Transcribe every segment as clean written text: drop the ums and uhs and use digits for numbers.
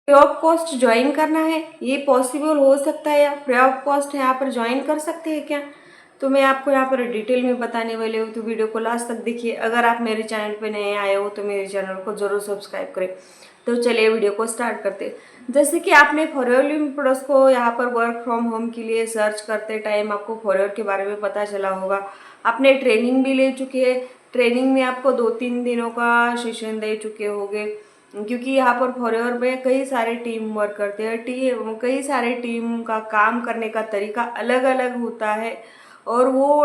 Free of cost join करना है, ये पॉसिबल हो सकता है या फ्री ऑफ कॉस्ट यहाँ पर ज्वाइन कर सकते हैं क्या? तो मैं आपको यहाँ पर डिटेल में बताने वाली हूँ, तो वीडियो को लास्ट तक देखिए। अगर आप मेरे चैनल पे नए आए हो तो मेरे चैनल को ज़रूर सब्सक्राइब करें। तो चलिए वीडियो को स्टार्ट करते हैं। जैसे कि आपने फॉरएवर प्रोडक्ट्स को यहाँ पर वर्क फ्रॉम होम के लिए सर्च करते टाइम आपको फॉरएवर के बारे में पता चला होगा। आपने ट्रेनिंग भी ले चुके हैं, ट्रेनिंग में आपको 2-3 दिनों का सेशन दे चुके होंगे, क्योंकि यहाँ पर फॉरएवर में कई सारे टीम वर्क करते हैं। कई सारे टीम का काम करने का तरीका अलग अलग होता है, और वो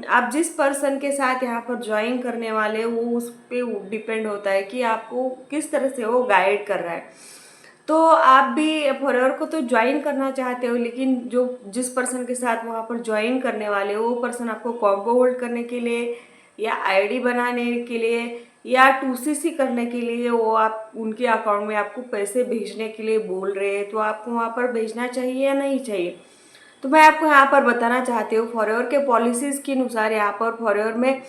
आप जिस पर्सन के साथ यहाँ पर ज्वाइन करने वाले वो उस पर डिपेंड होता है कि आपको किस तरह से वो गाइड कर रहा है। तो आप भी फॉरएवर को तो ज्वाइन करना चाहते हो, लेकिन जो जिस पर्सन के साथ वहाँ पर ज्वाइन करने वाले हो वो पर्सन आपको कॉम्बो होल्ड करने के लिए या आईडी बनाने के लिए या 2CC करने के लिए वो आप उनके अकाउंट में आपको पैसे भेजने के लिए बोल रहे हैं, तो आपको वहाँ पर भेजना चाहिए या नहीं चाहिए? तो मैं आपको यहाँ पर बताना चाहती हूँ, फॉरएवर के पॉलिसीज़ के अनुसार यहाँ पर फॉरएवर में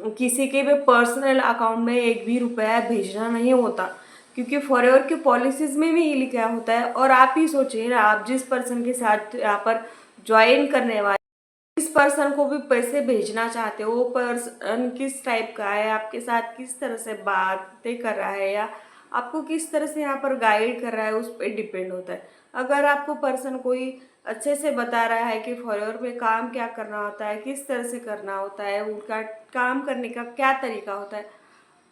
किसी के भी पर्सनल अकाउंट में एक भी रुपया भेजना नहीं होता, क्योंकि फॉरएवर के पॉलिसीज़ में भी ये लिखा होता है। और आप ही सोचिए ना, आप जिस पर्सन के साथ यहाँ पर ज्वाइन करने वाले इस पर्सन को भी पैसे भेजना चाहते हो, वो पर्सन किस टाइप का है, आपके साथ किस तरह से बातें कर रहा है या आपको किस तरह से यहाँ पर गाइड कर रहा है, उस पर डिपेंड होता है। अगर आपको पर्सन कोई अच्छे से बता रहा है कि फॉलोअर में काम क्या करना होता है, किस तरह से करना होता है, उनका काम करने का क्या तरीका होता है,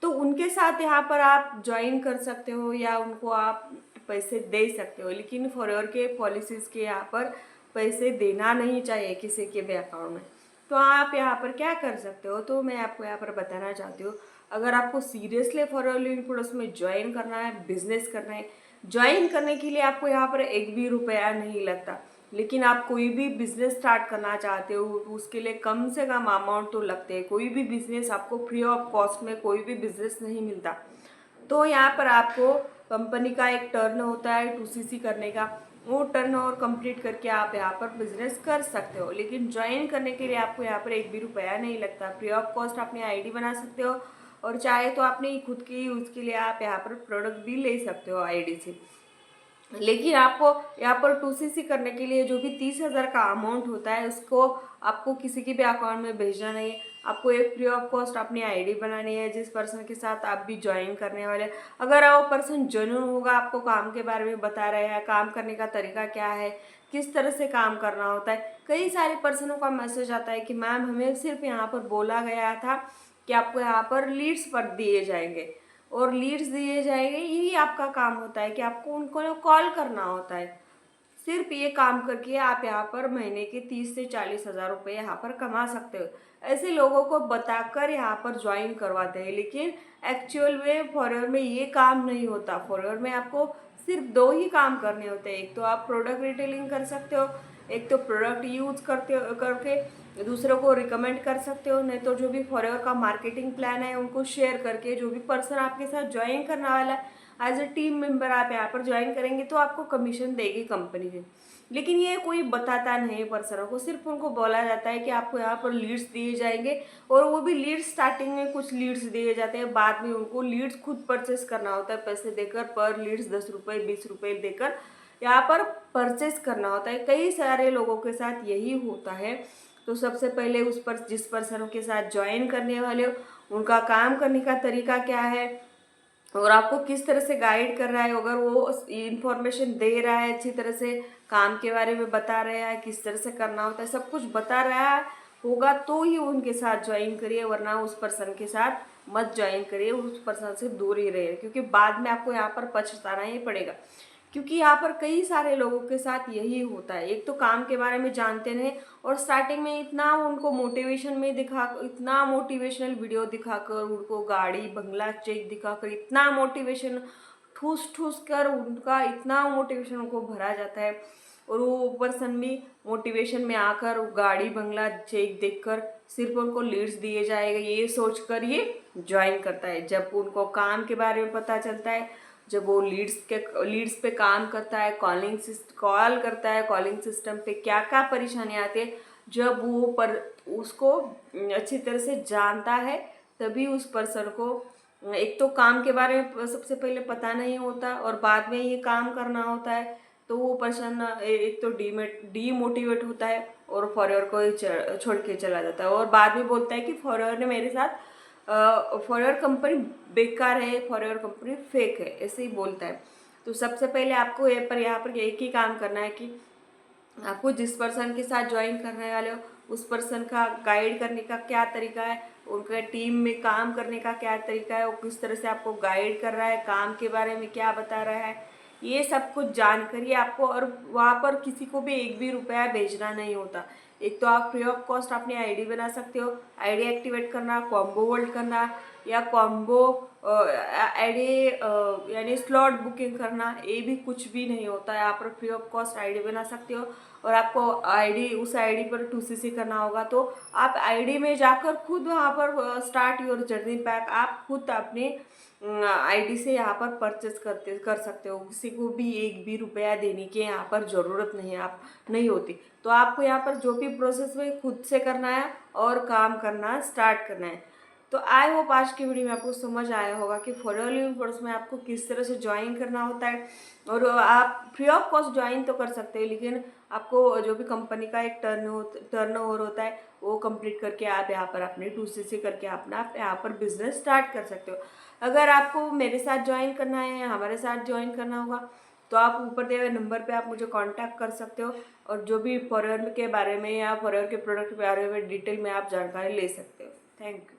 तो उनके साथ यहाँ पर आप ज्वाइन कर सकते हो या उनको आप पैसे दे सकते हो। लेकिन फॉरएवर के पॉलिसीज़ के यहाँ पर पैसे देना नहीं चाहिए किसी के भी अकाउंट में। तो आप यहाँ पर क्या कर सकते हो, तो मैं आपको यहाँ पर बताना चाहती हूँ। अगर आपको सीरियसली फॉरएवर लिविंग प्रोडक्ट्स में ज्वाइन करना है, बिजनेस करना है, ज्वाइन करने के लिए आपको यहाँ पर एक भी रुपया नहीं लगता। लेकिन आप कोई भी बिजनेस स्टार्ट करना चाहते हो तो उसके लिए कम से कम अमाउंट तो लगते हैं। कोई भी बिजनेस आपको फ्री ऑफ कॉस्ट में कोई भी बिजनेस नहीं मिलता। तो यहाँ पर आपको कंपनी का एक टर्न होता है 2CC करने का, वो टर्न ओवर कंप्लीट करके आप यहाँ पर बिजनेस कर सकते हो। लेकिन ज्वाइन करने के लिए आपको यहाँ पर एक भी रुपया नहीं लगता। फ्री ऑफ कॉस्ट अपनी आईडी बना सकते हो, और चाहे तो अपनी खुद की यूज़ के लिए आप यहाँ पर प्रोडक्ट भी ले सकते हो आईडी से। लेकिन आपको यहाँ पर 2CC करने के लिए जो भी 30,000 का अमाउंट होता है उसको आपको किसी के भी अकाउंट में भेजना नहीं है। आपको एक फ्री ऑफ कॉस्ट अपनी आईडी बनानी है जिस पर्सन के साथ आप भी ज्वाइन करने वाले। अगर वो पर्सन जेन्युइन होगा, आपको काम के बारे में बता रहे हैं, काम करने का तरीका क्या है, किस तरह से काम करना होता है। कई सारे पर्सनों का मैसेज आता है कि मैम हमें सिर्फ यहाँ पर बोला गया था कि आपको यहाँ पर लीड्स पर दिए जाएंगे और लीड्स दिए जाएंगे, यही आपका काम होता है कि आपको उनको कॉल करना होता है। सिर्फ ये काम करके आप यहाँ पर महीने के 30 से 40,000 रुपये यहाँ पर कमा सकते हो। ऐसे लोगों को बताकर यहाँ पर ज्वाइन करवाते हैं, लेकिन एक्चुअल में फॉरएवर में ये काम नहीं होता। फॉरएवर में आपको सिर्फ दो ही काम करने होते हैं। एक तो आप प्रोडक्ट रिटेलिंग कर सकते हो, एक तो प्रोडक्ट यूज करके दूसरों को रिकमेंड कर सकते हो, नहीं तो जो भी फॉरएवर का मार्केटिंग प्लान है उनको शेयर करके जो भी पर्सन आपके साथ ज्वाइन करने वाला है एज ए टीम मेंबर आप यहाँ पर ज्वाइन करेंगे तो आपको कमीशन देगी कंपनी से। लेकिन ये कोई बताता नहीं पर्सनों को, सिर्फ उनको बोला जाता है कि आपको यहाँ पर लीड्स दिए जाएंगे, और वो भी लीड्स स्टार्टिंग में कुछ लीड्स दिए जाते हैं, बाद में उनको लीड्स खुद परचेस करना होता है पैसे देकर। पर लीड्स 10 रुपये 20 रुपये देकर यहाँ पर परचेस करना होता है। कई सारे लोगों के साथ यही होता है। तो सबसे पहले उस पर जिस पर्सन के साथ ज्वाइन करने वाले हो उनका काम करने का तरीका क्या है और आपको किस तरह से गाइड कर रहा है, अगर वो इंफॉर्मेशन दे रहा है अच्छी तरह से, काम के बारे में बता रहा है, किस तरह से करना होता है, सब कुछ बता रहा है होगा तो ही उनके साथ ज्वाइन करिए, वरना उस पर्सन के साथ मत ज्वाइन करिए। उस पर्सन से दूर ही रहिए, क्योंकि बाद में आपको यहाँ पर पछताना ही पड़ेगा। क्योंकि यहाँ पर कई सारे लोगों के साथ यही होता है। एक तो काम के बारे में जानते नहीं, और स्टार्टिंग में इतना उनको मोटिवेशन में दिखा, इतना मोटिवेशनल वीडियो दिखाकर, उनको गाड़ी बंगला चेक दिखाकर, इतना मोटिवेशन ठूस ठूस कर उनका इतना मोटिवेशन उनको भरा जाता है, और वो पर्सन भी मोटिवेशन में आकर गाड़ी बंगला चेक देखकर सिर्फ उनको लीड्स दिए जाएगा ये सोचकर ये ज्वाइन करता है। जब उनको काम के बारे में पता चलता है, जब वो लीड्स पे काम करता है, कॉल करता है, कॉलिंग सिस्टम पे क्या क्या परेशानी आती है, जब वो पर उसको अच्छी तरह से जानता है, तभी उस पर्सन को एक तो काम के बारे में सबसे पहले पता नहीं होता और बाद में ये काम करना होता है, तो वो पर्सन एक तो डीमोटिवेट होता है और फॉरएवर को ही छोड़ के चला जाता है और बाद में बोलता है कि फॉरएवर ने मेरे साथ फॉरएवर कंपनी बेकार है, फॉरएवर कंपनी फेक है, ऐसे ही बोलता है। तो सबसे पहले आपको यहाँ पर एक ही काम करना है कि आपको जिस पर्सन के साथ ज्वाइन करने वाले हो उस पर्सन का गाइड करने का क्या तरीका है, उनका टीम में काम करने का क्या तरीका है, वो किस तरह से आपको गाइड कर रहा है, काम के बारे में क्या बता रहा है, ये सब कुछ जानकारी आपको। और वहाँ पर किसी को भी एक भी रुपया भेजना नहीं होता। एक तो आप फ्री ऑफ कॉस्ट अपनी आईडी बना सकते हो, आईडी एक्टिवेट करना, कॉम्बो होल्ड करना या कॉम्बो आईडी यानी स्लॉट बुकिंग करना, ये भी कुछ भी नहीं होता है। आप फ्री ऑफ कॉस्ट आईडी बना सकते हो और आपको आईडी उस आईडी पर 2CC करना होगा, तो आप आईडी में जाकर खुद वहाँ पर स्टार्ट योर जर्नी पैक आप खुद अपने आईडी से यहाँ पर परचेस कर सकते हो। किसी को भी एक भी रुपया देने की यहाँ पर ज़रूरत नहीं होती। तो आपको यहाँ पर जो भी प्रोसेस है खुद से करना है और काम करना स्टार्ट करना है। तो आई होप आज की वीडियो में आपको समझ आया होगा कि फॉरएवर लिविंग कोर्स में आपको किस तरह से ज्वाइन करना होता है। और आप फ्री ऑफ कॉस्ट ज्वाइन तो कर सकते हैं, लेकिन आपको जो भी कंपनी का एक टर्नओवर होता है वो कंप्लीट करके आप यहाँ पर अपने 2CC करके अपना यहाँ पर बिजनेस स्टार्ट कर सकते हो। अगर आपको मेरे साथ ज्वाइन करना है या हमारे साथ ज्वाइन करना होगा तो आप ऊपर दिए हुए नंबर पे आप मुझे कांटेक्ट कर सकते हो और जो भी फॉरएवर के बारे में या फॉरएवर के प्रोडक्ट के बारे में डिटेल में आप जानकारी ले सकते हो। Thank you.